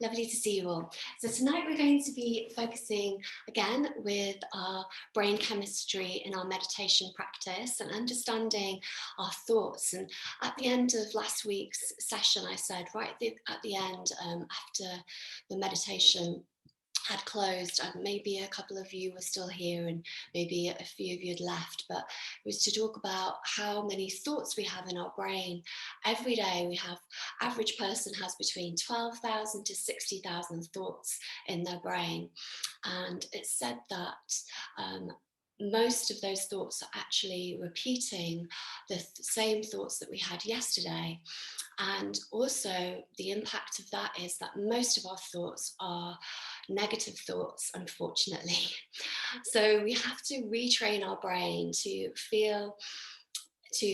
Lovely to see you all. So tonight we're going to be focusing again with our brain chemistry in our meditation practice and understanding our thoughts. And at the end of last week's session, I said right at the end, after the meditation had closed, and maybe a couple of you were still here and maybe a few of you had left, but it was to talk about how many thoughts we have in our brain. Every day we have, average person has between 12,000 to 60,000 thoughts in their brain. And it's said that most of those thoughts are actually repeating the same thoughts that we had yesterday. And also the impact of that is that most of our thoughts are negative thoughts, unfortunately. So we have to retrain our brain to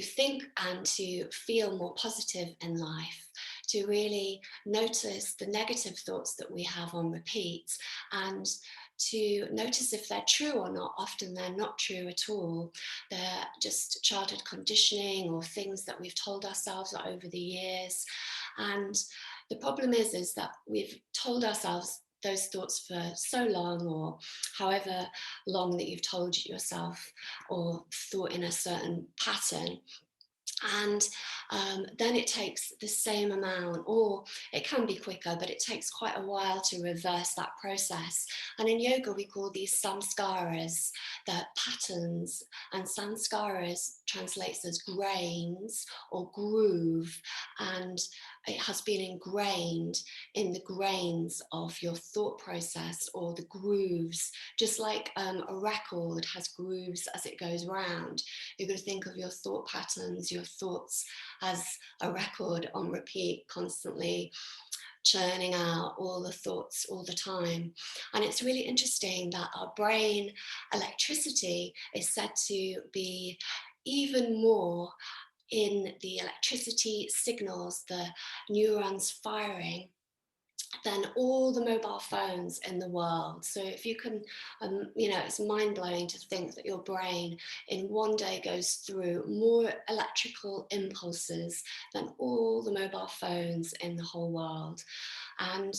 think and to feel more positive in life, to really notice the negative thoughts that we have on repeat and to notice if they're true or not. Often they're not true at all. They're just childhood conditioning or things that we've told ourselves over the years. And the problem is that we've told ourselves those thoughts for so long, or however long that you've told yourself or thought in a certain pattern. And then it takes the same amount, or it can be quicker, but it takes quite a while to reverse that process. And in yoga, we call these samskaras, the patterns, and samskaras translates as grains or groove, and it has been ingrained in the grains of your thought process, or the grooves, just like a record has grooves as it goes round. You're going to think of your thought patterns, your thoughts as a record on repeat, constantly churning out all the thoughts all the time. And it's really interesting that our brain electricity is said to be even more in the electricity signals, the neurons firing, than all the mobile phones in the world. So if you can, it's mind-blowing to think that your brain in one day goes through more electrical impulses than all the mobile phones in the whole world. And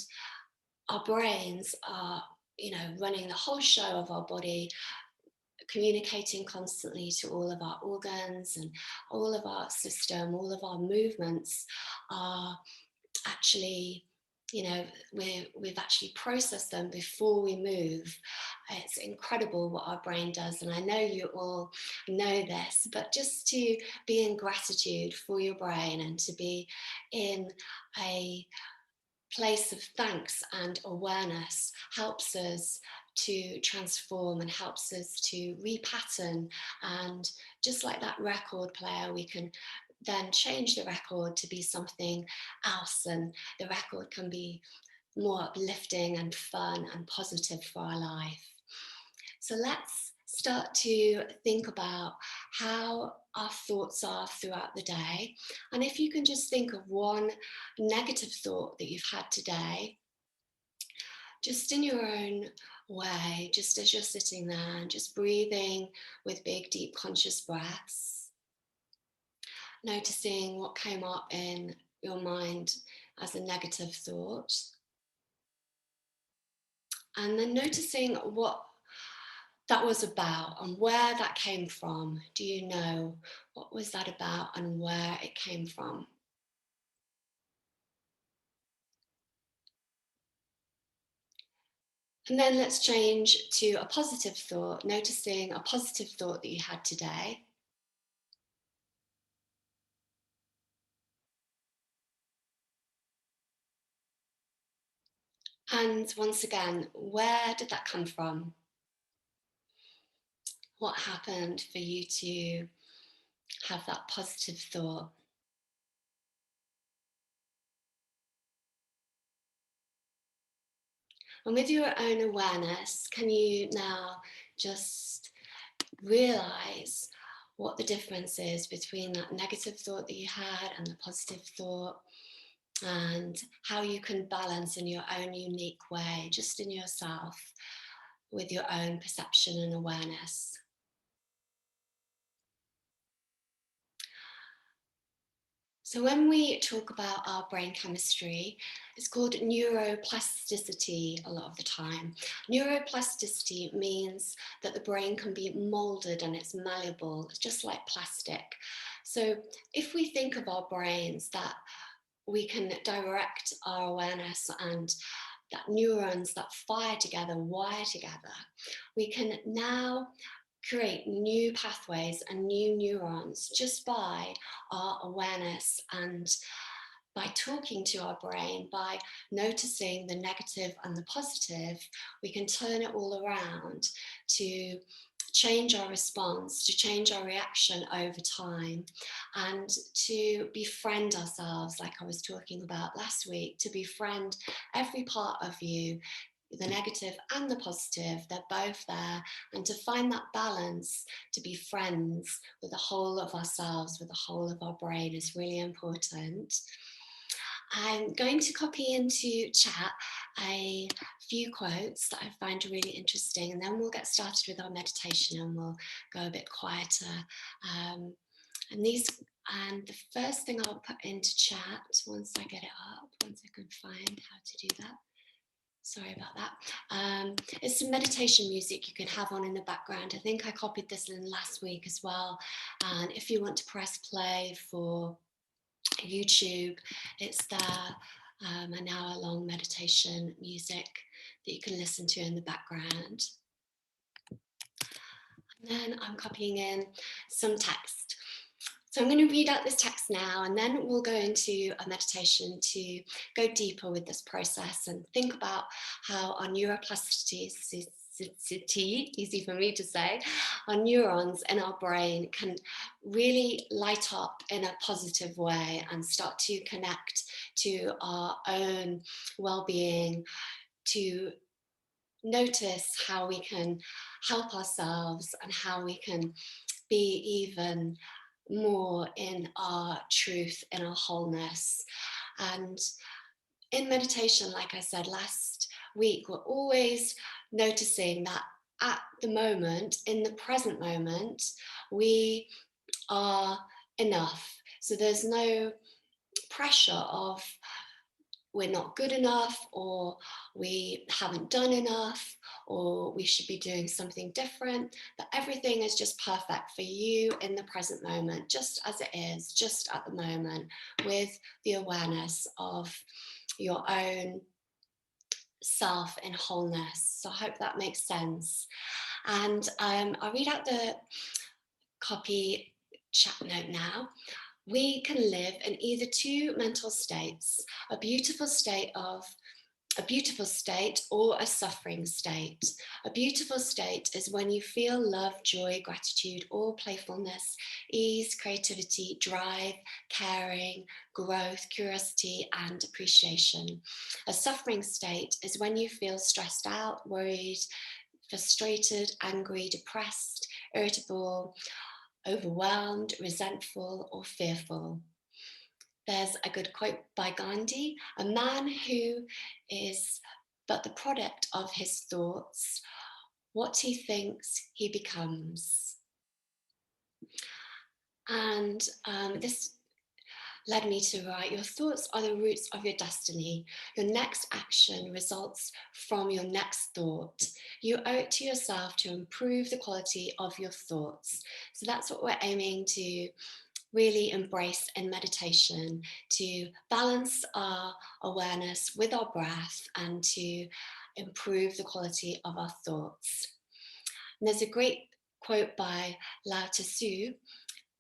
our brains are, running the whole show of our body, communicating constantly to all of our organs and all of our system. All of our movements are actually, we've actually processed them before we move. It's incredible what our brain does, and I know you all know this, but just to be in gratitude for your brain and to be in a place of thanks and awareness helps us to transform and helps us to repattern. And just like that record player, we can then change the record to be something else, and the record can be more uplifting and fun and positive for our life. So let's start to think about how our thoughts are throughout the day. And if you can just think of one negative thought that you've had today, just in your own way, just as you're sitting there and just breathing with big, deep, conscious breaths, noticing what came up in your mind as a negative thought, and then noticing what that was about and where that came from. Do you know what was that about and where it came from? And then let's change to a positive thought, noticing a positive thought that you had today. And once again, where did that come from? What happened for you to have that positive thought? And with your own awareness, can you now just realize what the difference is between that negative thought that you had and the positive thought, and how you can balance in your own unique way, just in yourself, with your own perception and awareness? So when we talk about our brain chemistry, It's called neuroplasticity a lot of the time. Neuroplasticity means that the brain can be molded and it's malleable, it's just like plastic. So if we think of our brains, that we can direct our awareness, and that neurons that fire together, wire together, we can now create new pathways and new neurons just by our awareness, and by talking to our brain, by noticing the negative and the positive. We can turn it all around to change our response, to change our reaction over time, and to befriend ourselves, like I was talking about last week, to befriend every part of you, the negative and the positive, they're both there, and to find that balance, to be friends with the whole of ourselves, with the whole of our brain, is really important. I'm going to copy into chat a few quotes that I find really interesting, and then we'll get started with our meditation and we'll go a bit quieter. Um, and the first thing I'll put into chat, once I get it up, once I can find how to do that. Sorry about that. It's some meditation music you can have on in the background. I think I copied this in last week as well. And if you want to press play for YouTube, it's there, an hour-long meditation music that you can listen to in the background. And then I'm copying in some text. So I'm going to read out this text now, and then we'll go into a meditation to go deeper with this process and think about how our neuroplasticity, easy for me to say, our neurons in our brain can really light up in a positive way and start to connect to our own well-being, to notice how we can help ourselves and how we can be even more in our truth, in our wholeness. And in meditation, like I said last week, we're always noticing that at the moment, in the present moment, we are enough. So there's no pressure of we're not good enough, or we haven't done enough, or we should be doing something different. But everything is just perfect for you in the present moment, just as it is, just at the moment, with the awareness of your own self in wholeness. So I hope that makes sense. And I'll read out the copy chat note now. We can live in either two mental states, a beautiful state or a suffering state. A beautiful state is when you feel love, joy, gratitude, or playfulness, ease, creativity, drive, caring, growth, curiosity, and appreciation. A suffering state is when you feel stressed out, worried, frustrated, angry, depressed, irritable, overwhelmed, resentful, or fearful. There's a good quote by Gandhi: a man who is but the product of his thoughts, what he thinks he becomes. And this led me to write, your thoughts are the roots of your destiny. Your next action results from your next thought. You owe it to yourself to improve the quality of your thoughts. So that's what we're aiming to really embrace in meditation, to balance our awareness with our breath and to improve the quality of our thoughts. And there's a great quote by Lao Tzu: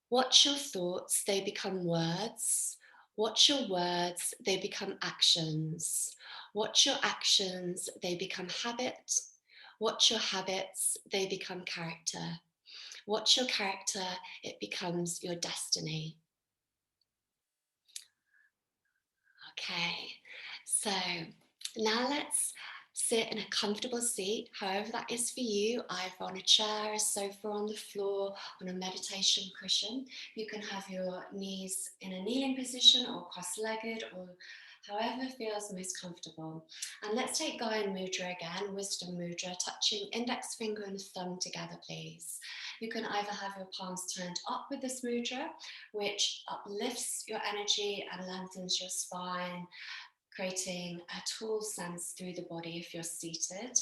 watch your thoughts, they become words. Watch your words, they become actions. Watch your actions, they become habit. Watch your habits, they become character. Watch your character, it becomes your destiny. Okay, so now let's sit in a comfortable seat, however that is for you, either on a chair, a sofa, on the floor, on a meditation cushion. You can have your knees in a kneeling position or cross-legged, or however feels most comfortable. And let's take Gyan Mudra again, Wisdom Mudra, touching index finger and thumb together, please. You can either have your palms turned up with this mudra, which uplifts your energy and lengthens your spine, creating a tall sense through the body if you're seated.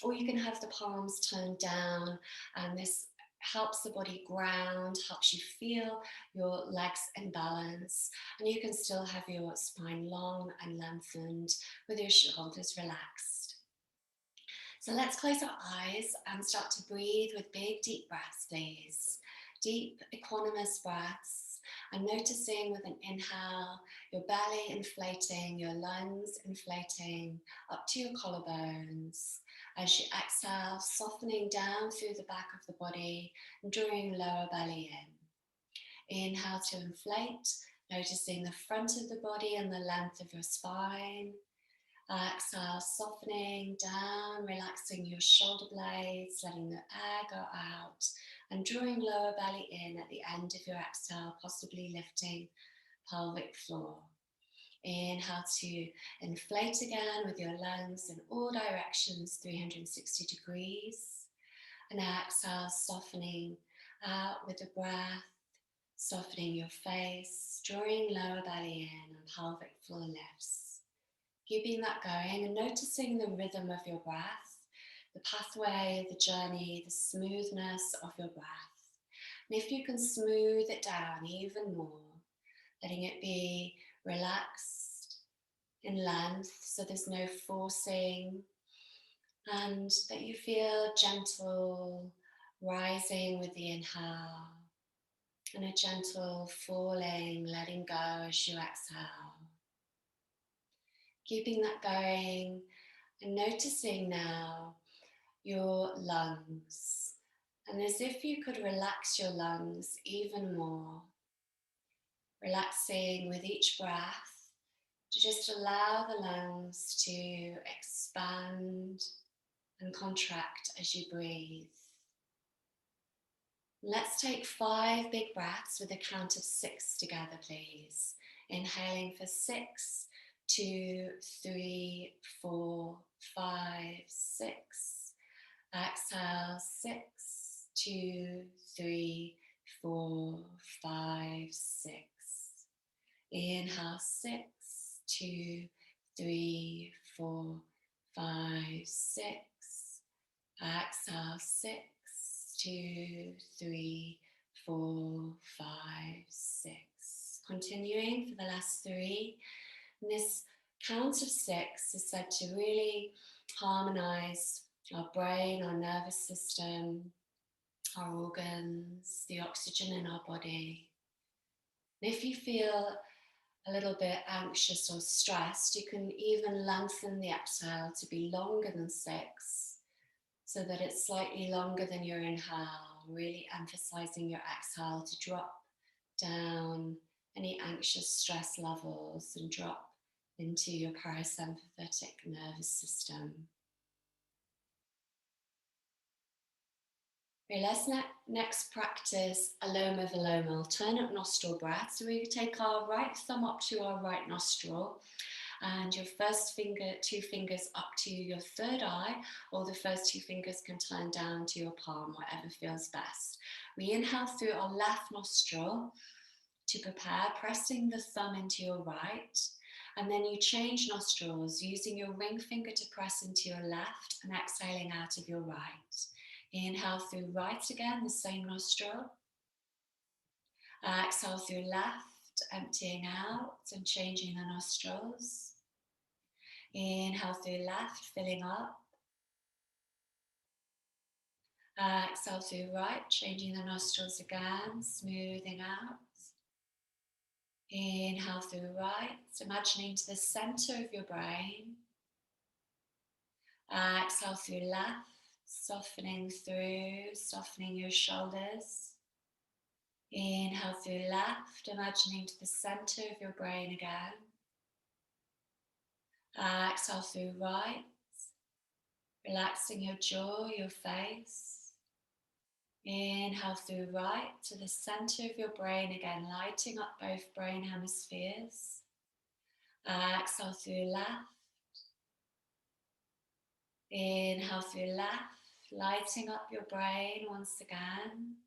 Or you can have the palms turned down, and this helps the body ground, helps you feel your legs in balance, and you can still have your spine long and lengthened with your shoulders relaxed. So let's close our eyes and start to breathe with big, deep breaths, please. Deep, equanimous breaths, and noticing with an inhale, your belly inflating, your lungs inflating up to your collarbones. As you exhale, softening down through the back of the body and drawing lower belly in. Inhale to inflate, noticing the front of the body and the length of your spine. Exhale, softening down, relaxing your shoulder blades, letting the air go out, and drawing lower belly in at the end of your exhale, possibly lifting pelvic floor. Inhale to inflate again with your lungs in all directions, 360 degrees. And exhale, softening out with the breath, softening your face, drawing lower belly in, and pelvic floor lifts. Keeping that going and noticing the rhythm of your breath, the pathway, the journey, the smoothness of your breath. And if you can smooth it down even more, letting it be relaxed in length so there's no forcing, and that you feel gentle rising with the inhale and a gentle falling, letting go as you exhale. Keeping that going and noticing now your lungs. And as if you could relax your lungs even more, relaxing with each breath to just allow the lungs to expand and contract as you breathe. Let's take 5 big breaths with a count of 6 together, please. Inhaling for 6, 2, 3, 4, 5, 6. Exhale, 6, 2, 3, 4, 5, 6. Inhale, 6, 2, 3, 4, 5, 6. Exhale, 6, 2, 3, 4, 5, 6. Continuing for the last 3. And this count of 6 is said to really harmonize our brain, our nervous system, our organs, the oxygen in our body. And if you feel a little bit anxious or stressed, you can even lengthen the exhale to be longer than 6, so that it's slightly longer than your inhale, really emphasizing your exhale to drop down any anxious stress levels and drop into your parasympathetic nervous system. Okay, let's next practice aloma viloma, alternate nostril breath. So we take our right thumb up to our right nostril, and your first finger, 2 fingers up to your third eye, or the first 2 fingers can turn down to your palm, whatever feels best. We inhale through our left nostril to prepare, pressing the thumb into your right, and then you change nostrils, using your ring finger to press into your left and exhaling out of your right. Inhale through right again, the same nostril. Exhale through left, emptying out and changing the nostrils. Inhale through left, filling up. Exhale through right, changing the nostrils again, smoothing out. Inhale through right, imagining to the center of your brain. Exhale through left, softening through, softening your shoulders. Inhale through left, imagining to the center of your brain again. Exhale through right, relaxing your jaw, your face. Inhale through right to the center of your brain again, lighting up both brain hemispheres. Exhale through left. Inhale through left, lighting up your brain once again.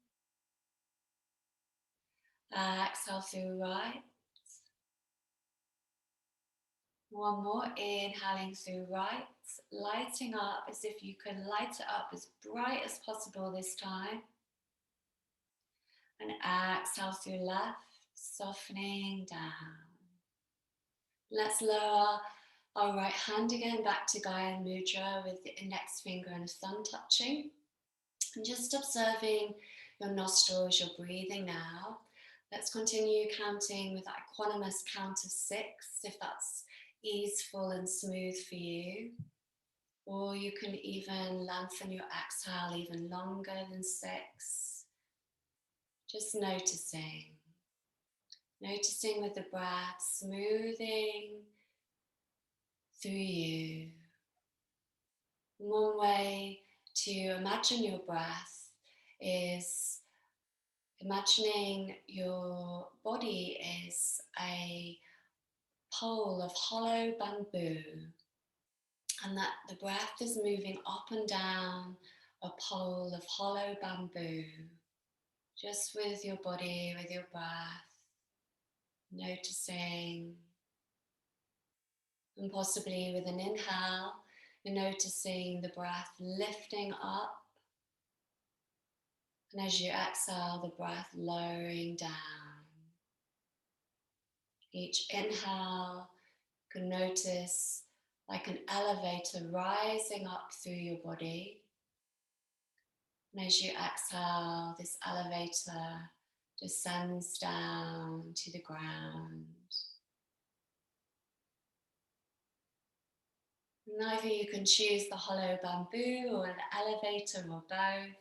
Exhale through right. One more, inhaling through right, lighting up as if you can light it up as bright as possible this time. And exhale through left, softening down. Let's lower our right hand again back to Gaya Mudra with the index finger and thumb touching. And just observing your nostrils, your breathing now. Let's continue counting with that equanimous count of 6, if that's easeful and smooth for you. Or you can even lengthen your exhale even longer than 6. Just noticing. Noticing with the breath smoothing through you. One way to imagine your breath is imagining your body is a pole of hollow bamboo, and that the breath is moving up and down a pole of hollow bamboo, just with your body, with your breath, noticing. And possibly with an inhale, you're noticing the breath lifting up. And as you exhale, the breath lowering down. Each inhale, you can notice like an elevator rising up through your body. And as you exhale, this elevator descends down to the ground. And either you can choose the hollow bamboo or an elevator or both.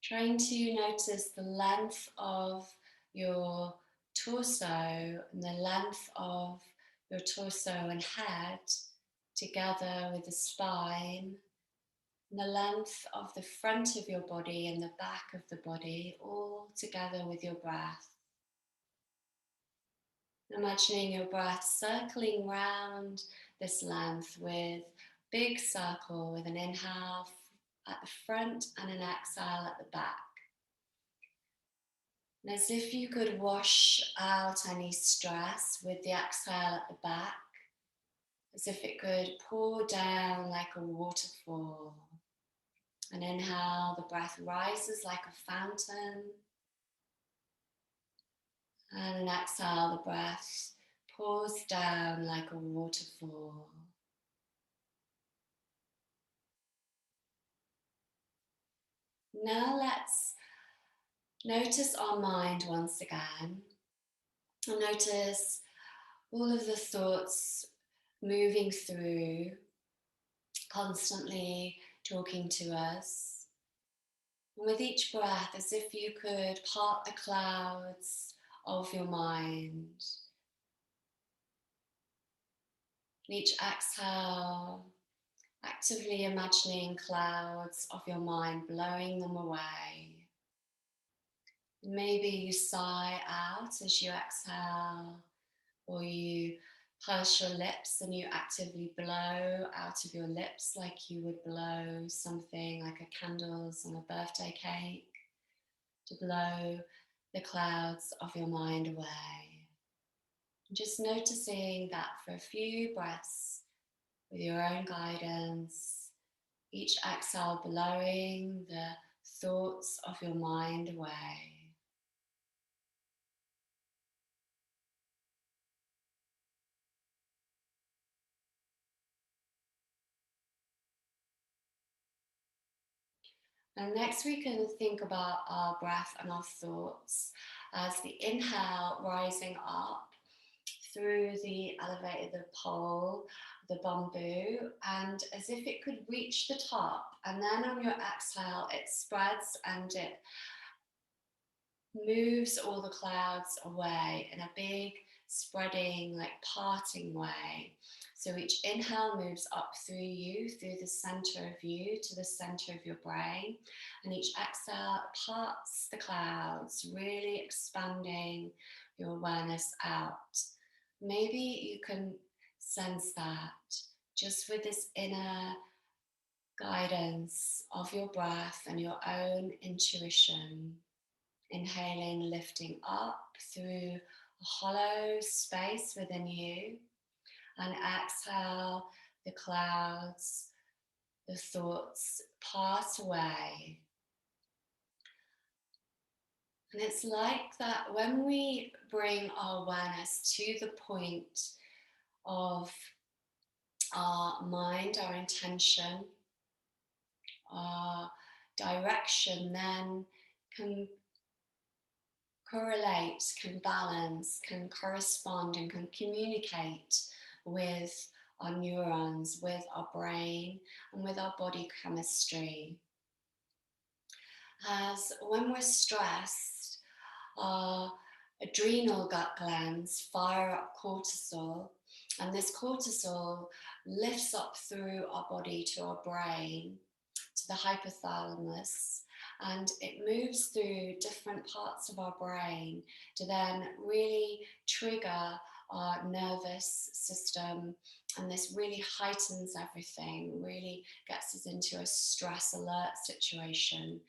Trying to notice the length of your torso and the length of your torso and head together with the spine, and the length of the front of your body and the back of the body, all together with your breath. Imagining your breath circling round this length with big circle with an inhale at the front and an exhale at the back. And as if you could wash out any stress with the exhale at the back, as if it could pour down like a waterfall. An inhale, the breath rises like a fountain. And an exhale, the breath pours down like a waterfall. Now let's notice our mind once again. And notice all of the thoughts moving through, constantly talking to us. And with each breath, as if you could part the clouds of your mind. And each exhale, actively imagining clouds of your mind, blowing them away. Maybe you sigh out as you exhale, or you purse your lips and you actively blow out of your lips like you would blow something like a candles on a birthday cake, to blow the clouds of your mind away. Just noticing that for a few breaths with your own guidance, each exhale blowing the thoughts of your mind away. And next we can think about our breath and our thoughts as the inhale rising up through the elevator, the pole, the bamboo, and as if it could reach the top. And then on your exhale, it spreads and it moves all the clouds away in a big spreading, like parting way. So each inhale moves up through you, through the center of you to the center of your brain. And each exhale parts the clouds, really expanding your awareness out. Maybe you can sense that just with this inner guidance of your breath and your own intuition. Inhaling, lifting up through a hollow space within you. And exhale, the clouds, the thoughts pass away. And it's like that when we bring our awareness to the point of our mind, our intention, our direction, then can correlate, can balance, can correspond, and can communicate with our neurons, with our brain, and with our body chemistry. As when we're stressed, our adrenal gut glands fire up cortisol, and this cortisol lifts up through our body to our brain, to the hypothalamus, and it moves through different parts of our brain to then really trigger our nervous system, and this really heightens everything, really gets us into a stress alert situation.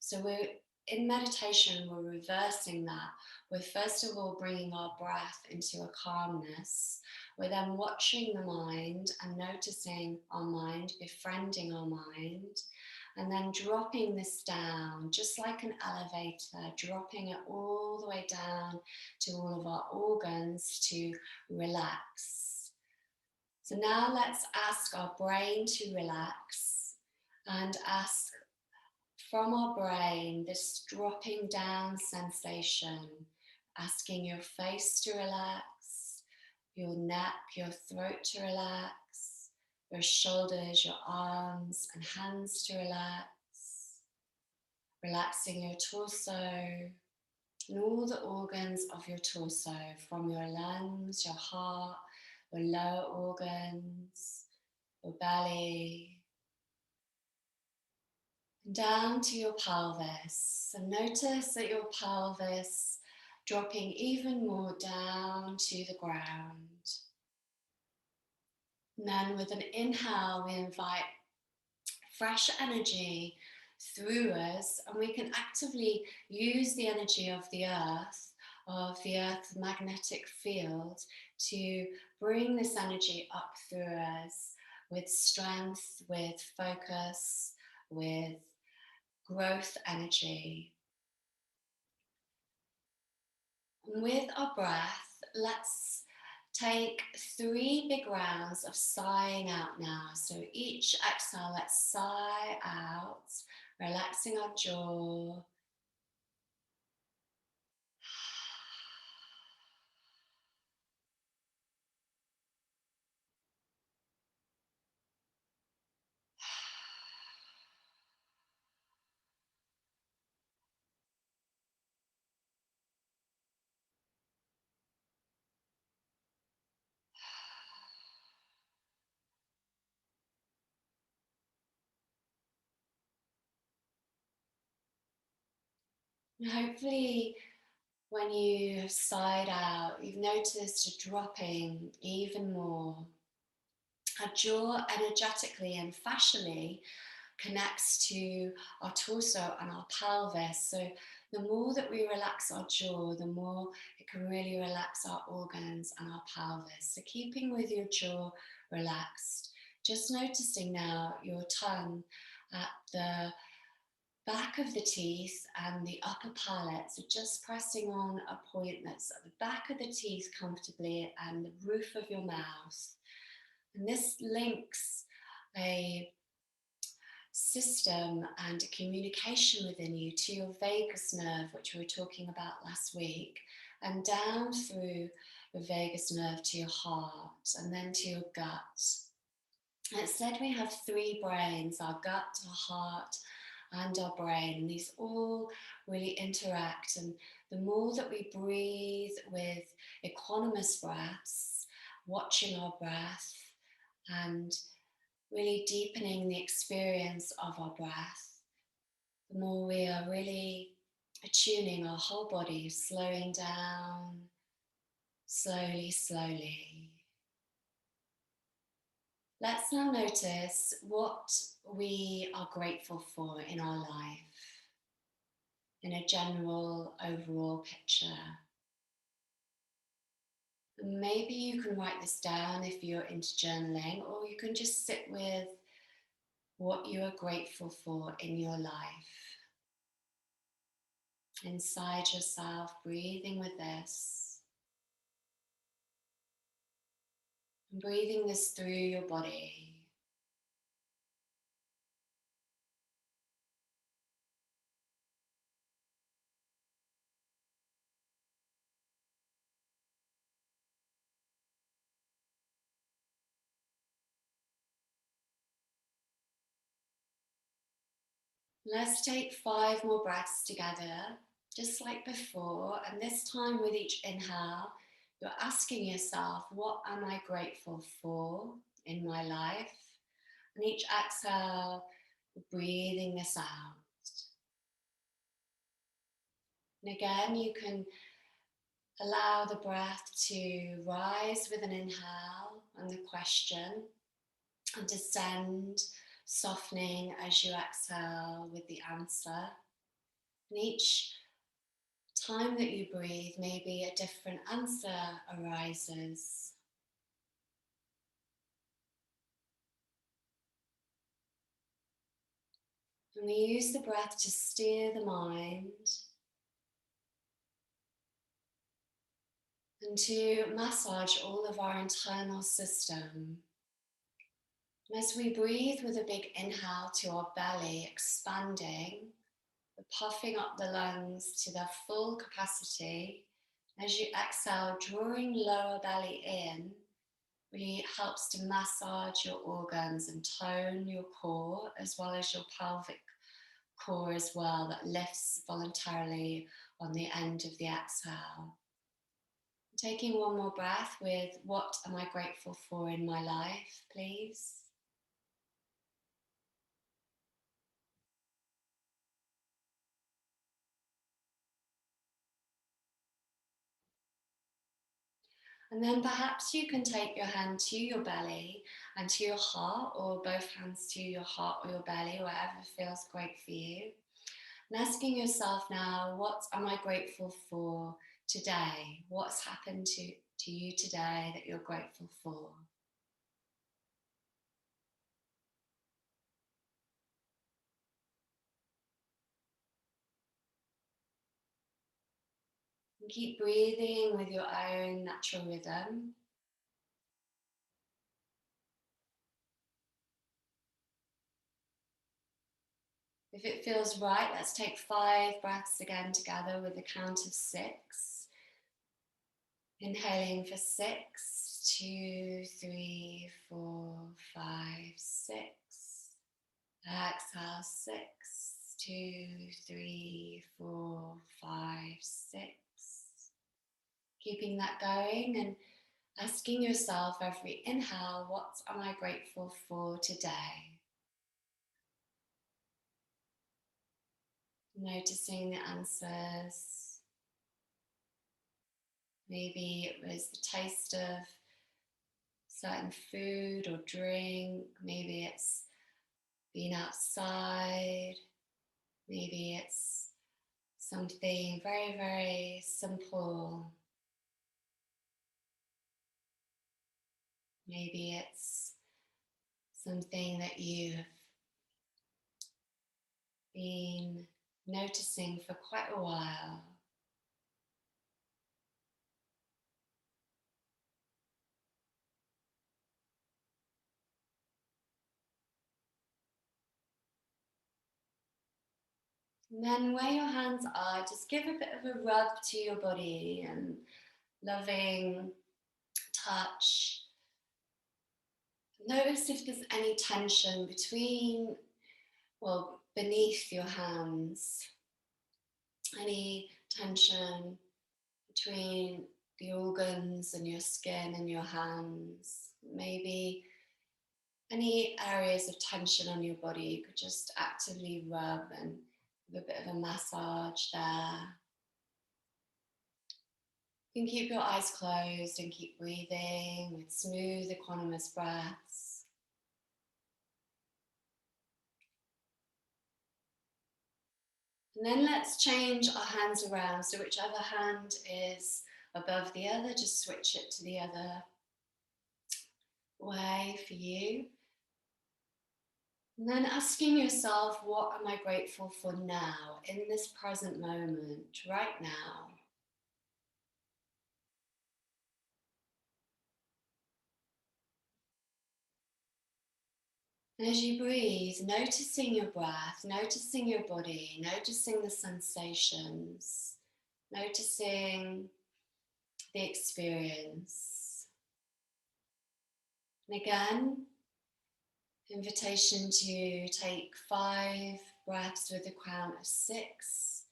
So we're in meditation, we're reversing that. We're first of all bringing our breath into a calmness. We're then watching the mind and noticing our mind, befriending our mind, and then dropping this down, just like an elevator, dropping it all the way down to all of our organs to relax. So now let's ask our brain to relax and ask from our brain this dropping down sensation, asking your face to relax, your neck, your throat to relax, your shoulders, your arms and hands to relax, relaxing your torso and all the organs of your torso, from your lungs, your heart, your lower organs, your belly, down to your pelvis. So notice that your pelvis dropping even more down to the ground. And then with an inhale, we invite fresh energy through us, and we can actively use the energy of the earth's magnetic field to bring this energy up through us with strength, with focus, with growth energy. And with our breath, let's take 3 big rounds of sighing out now. So each exhale, let's sigh out, relaxing our jaw. And hopefully, when you have sighed out, you've noticed a dropping even more. Our jaw energetically and fascially connects to our torso and our pelvis. So the more that we relax our jaw, the more it can really relax our organs and our pelvis. So keeping with your jaw relaxed, just noticing now your tongue at the back of the teeth and the upper palate. So just pressing on a point that's at the back of the teeth comfortably and the roof of your mouth. And this links a system and communication within you to your vagus nerve, which we were talking about last week, and down through your vagus nerve to your heart and then to your gut. It said we have 3 brains, our gut, our heart and our brain, and these all really interact. And the more that we breathe with equanimous breaths, watching our breath and really deepening the experience of our breath, the more we are really attuning our whole body, slowing down, slowly, slowly. Let's now notice what we are grateful for in our life, in a general overall picture. And maybe you can write this down if you're into journaling, or you can just sit with what you are grateful for in your life. Inside yourself, breathing with this. And breathing this through your body. Let's take 5 more breaths together, just like before. And this time, with each inhale, you're asking yourself, what am I grateful for in my life? And each exhale, breathing this out. And again, you can allow the breath to rise with an inhale and the question, and descend, softening as you exhale with the answer. And each time that you breathe, maybe a different answer arises. And we use the breath to steer the mind and to massage all of our internal system. And as we breathe with a big inhale to our belly, expanding, puffing up the lungs to their full capacity, as you exhale, drawing lower belly in, really helps to massage your organs and tone your core, as well as your pelvic core as well, that lifts voluntarily on the end of the exhale. Taking one more breath with what am I grateful for in my life, please. And then perhaps you can take your hand to your belly and to your heart, or both hands to your heart or your belly, whatever feels great for you. And asking yourself now, what am I grateful for today? What's happened to you today that you're grateful for? And keep breathing with your own natural rhythm. If it feels right, let's take 5 breaths again together with the count of 6. Inhaling for 6, 2, 3, 4, 5, 6. Exhale, 6, 2, 3, 4, 5, 6. Keeping that going and asking yourself every inhale, what am I grateful for today? Noticing the answers. Maybe it was the taste of certain food or drink. Maybe it's being outside. Maybe it's something very, very simple. Maybe it's something that you've been noticing for quite a while. And then where your hands are, just give a bit of a rub to your body and loving touch. Notice if there's any tension between, well, beneath your hands, any tension between the organs and your skin and your hands. Maybe any areas of tension on your body, you could just actively rub and give a bit of a massage there. You can keep your eyes closed and keep breathing with smooth, equanimous breaths. And then let's change our hands around. So whichever hand is above the other, just switch it to the other way for you. And then asking yourself, what am I grateful for now, in this present moment, right now? And as you breathe, noticing your breath, noticing your body, noticing the sensations, noticing the experience. And again, invitation to take 5 breaths with a count of 6,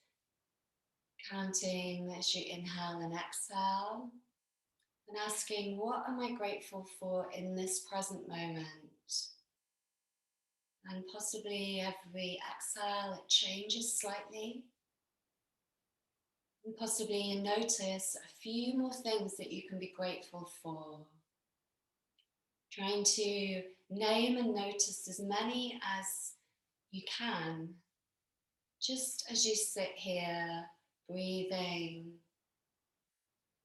counting as you inhale and exhale, and asking, what am I grateful for in this present moment? And possibly every exhale, it changes slightly. And possibly you notice a few more things that you can be grateful for. Trying to name and notice as many as you can, just as you sit here, breathing,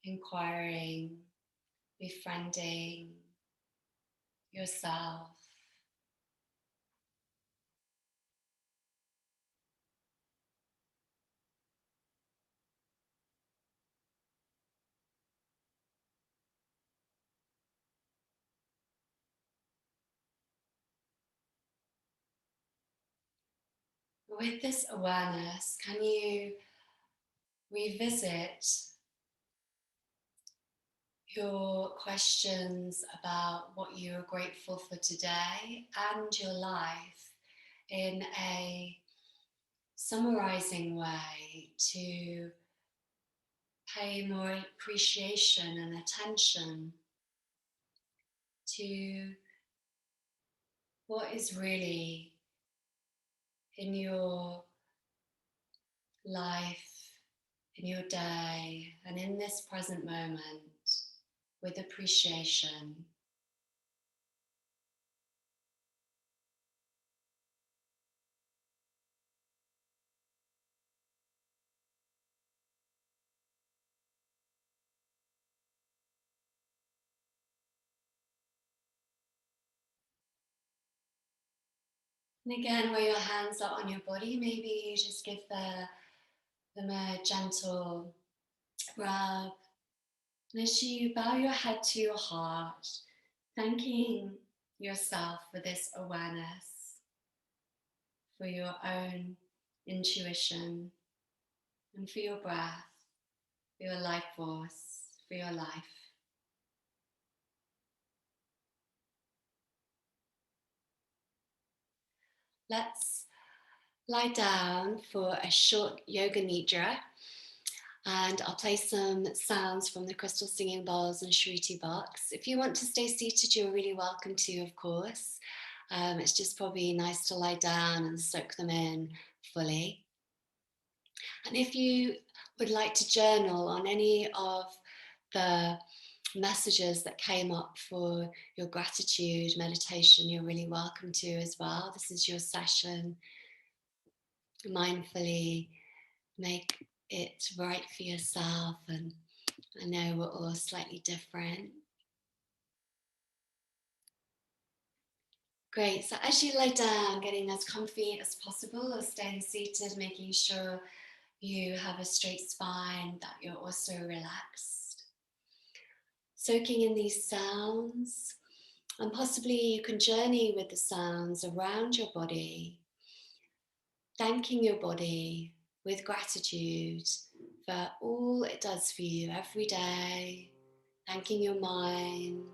inquiring, befriending yourself. With this awareness, can you revisit your questions about what you are grateful for today and your life in a summarizing way to pay more appreciation and attention to what is really in your life, in your day, and in this present moment with appreciation. And again, where your hands are on your body, maybe you just give them a gentle rub. And as you bow your head to your heart, thanking yourself for this awareness, for your own intuition, and for your breath, for your life force, for your life. Let's lie down for a short yoga nidra, and I'll play some sounds from the crystal singing bowls and Shruti box. If you want to stay seated, you're really welcome to, of course. It's just probably nice to lie down and soak them in fully. And if you would like to journal on any of the messages that came up for your gratitude meditation, you're really welcome to as well. This is your session. Mindfully make it right for yourself, and I know we're all slightly different. Great, so as you lie down, getting as comfy as possible or staying seated, making sure you have a straight spine, that you're also relaxed. Soaking in these sounds, and possibly you can journey with the sounds around your body, thanking your body with gratitude for all it does for you every day, thanking your mind.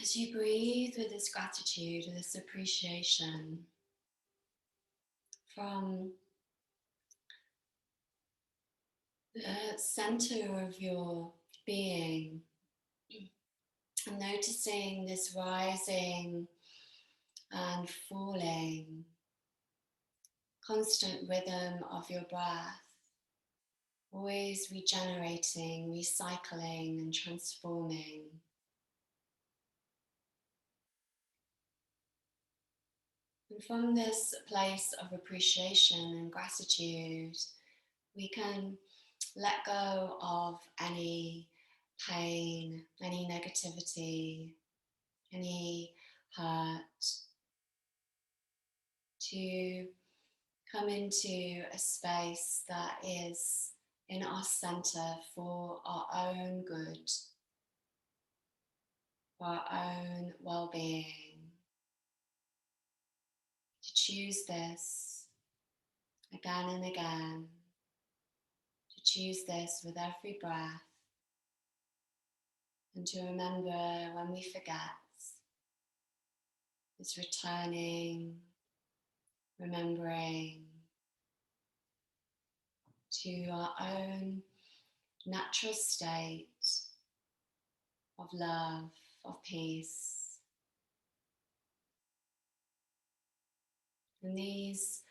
As you breathe with this gratitude, this appreciation from the center of your being, and noticing this rising and falling, constant rhythm of your breath, always regenerating, recycling, and transforming. And from this place of appreciation and gratitude, we can let go of any pain, any negativity, any hurt, to come into a space that is in our center for our own good, for our own well-being. To choose this again and again, to choose this with every breath, and to remember when we forget, it's returning, remembering to our own natural state of love, of peace. And these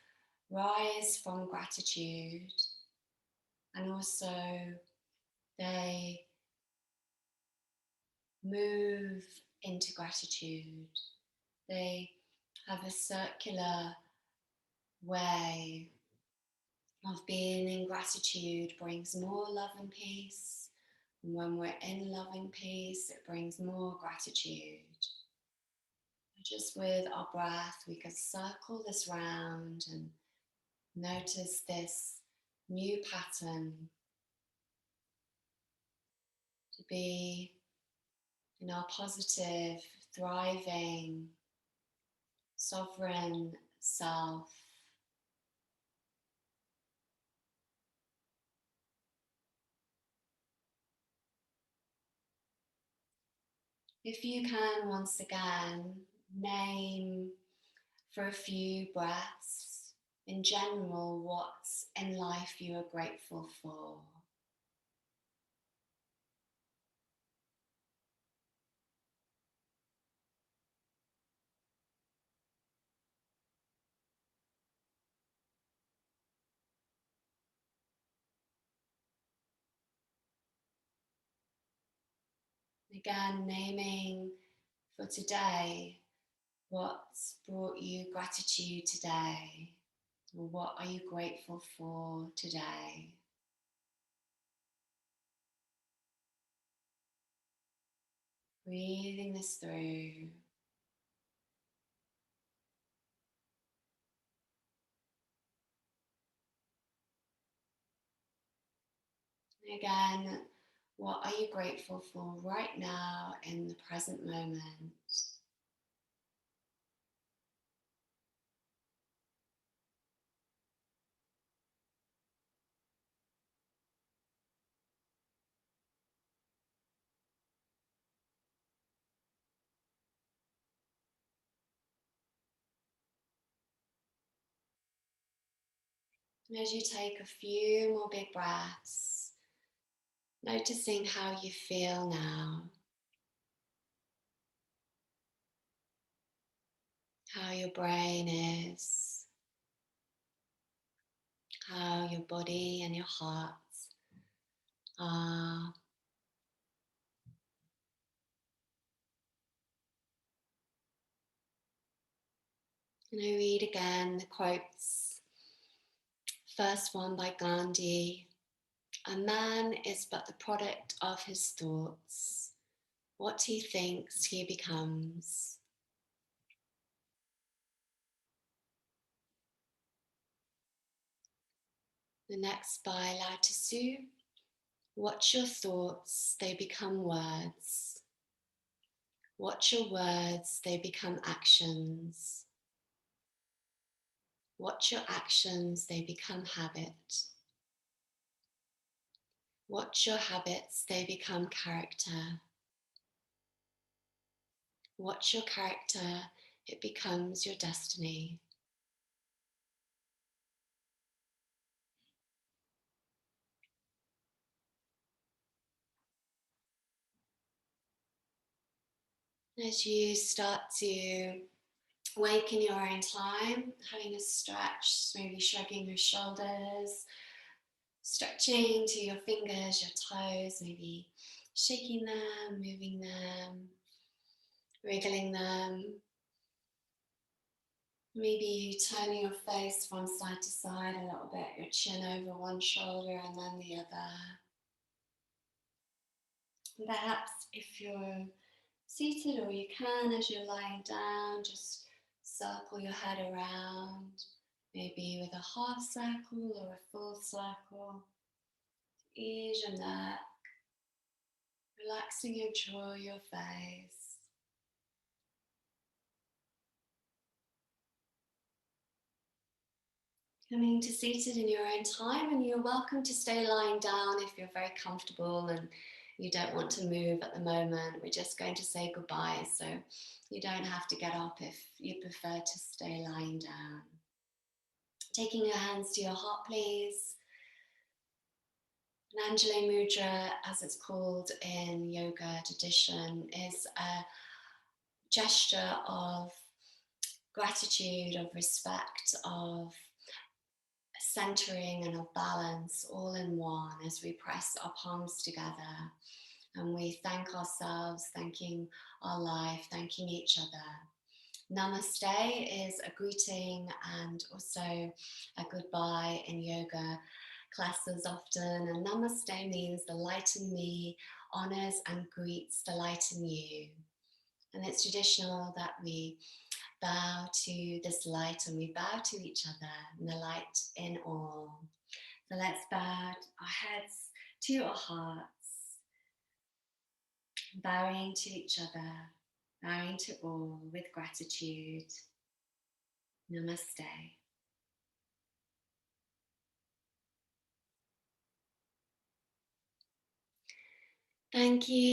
rise from gratitude, and also they move into gratitude. They have a circular way of being in gratitude, brings more love and peace. And when we're in love and peace, it brings more gratitude. Just with our breath, we could circle this round and notice this new pattern to be in our positive, thriving, sovereign self. If you can, once again, name for a few breaths in general what's in life you are grateful for. Again, naming for today what's brought you gratitude today, or what are you grateful for today. Breathing this through. Again, what are you grateful for right now in the present moment? And as you take a few more big breaths, noticing how you feel now, how your brain is, how your body and your heart are. And I read again the quotes. First one by Gandhi. A man is but the product of his thoughts. What he thinks, he becomes. The next by Lao Tzu. Watch your thoughts, they become words. Watch your words, they become actions. Watch your actions, they become habit. Watch your habits, they become character. Watch your character, it becomes your destiny. As you start to wake in your own time, having a stretch, maybe shrugging your shoulders, stretching to your fingers, your toes, maybe shaking them, moving them, wriggling them. Maybe you turn your face from side to side a little bit, your chin over one shoulder and then the other. And perhaps if you're seated, or you can as you're lying down, just circle your head around, maybe with a half circle or a full circle. Ease your neck, relaxing your jaw, your face. Coming to seated in your own time, and you're welcome to stay lying down if you're very comfortable and you don't want to move at the moment. We're just going to say goodbye, so you don't have to get up if you prefer to stay lying down. Taking your hands to your heart, please. An Mudra, as it's called in yoga tradition, is a gesture of gratitude, of respect, of centering and of balance all in one as we press our palms together and we thank ourselves, thanking our life, thanking each other. Namaste is a greeting and also a goodbye in yoga classes often, and namaste means the light in me honors and greets the light in you. And it's traditional that we bow to this light and we bow to each other and the light in all. So let's bow our heads to our hearts, bowing to each other, bowing to all with gratitude. Namaste. Thank you.